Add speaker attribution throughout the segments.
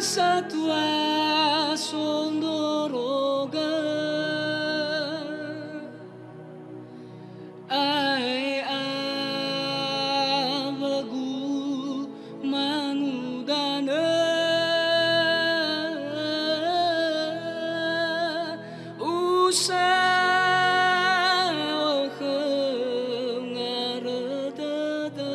Speaker 1: Satwa Sondoroga Ai abagu manudana usaha ngaredada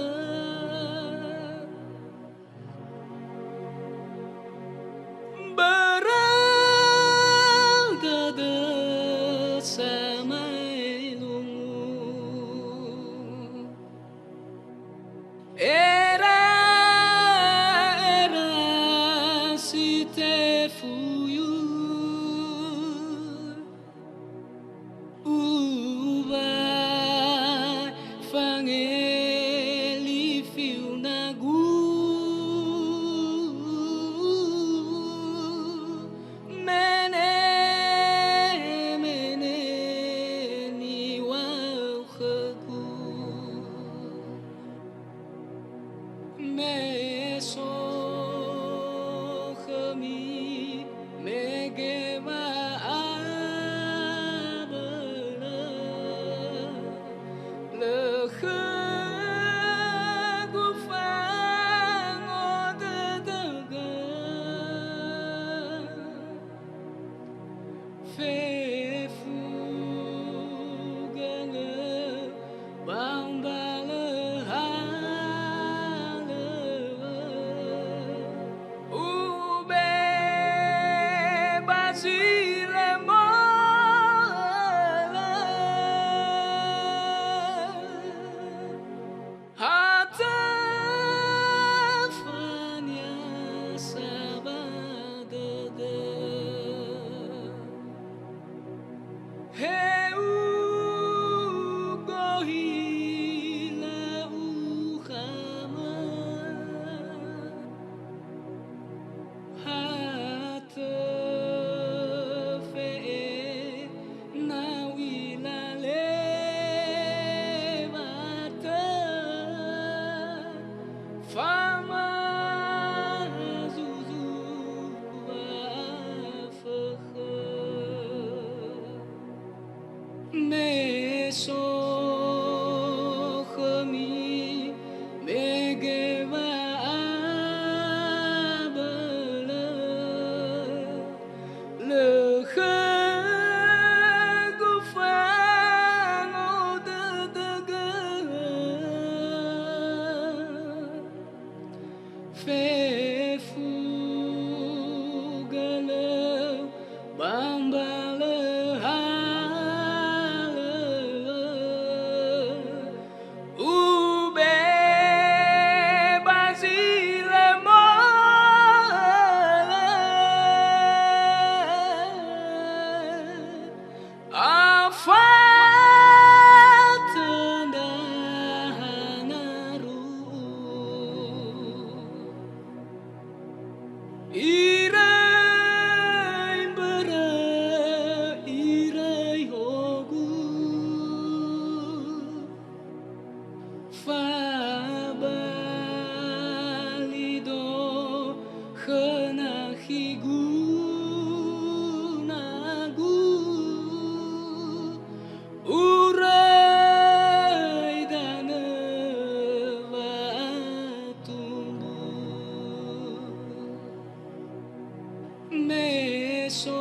Speaker 1: berada sama ilmu era si te fuyu uba fangeli fiu nagu mene mene ni wau khagu meso khami megema abala le khagu fango de daga fe fugale bambala Fama zuzu meso khami megeva abala le khagu fango de daga fe fugale bambala Irai bara irai hogu fabalido khenahigu nagu urai dana watumbu meso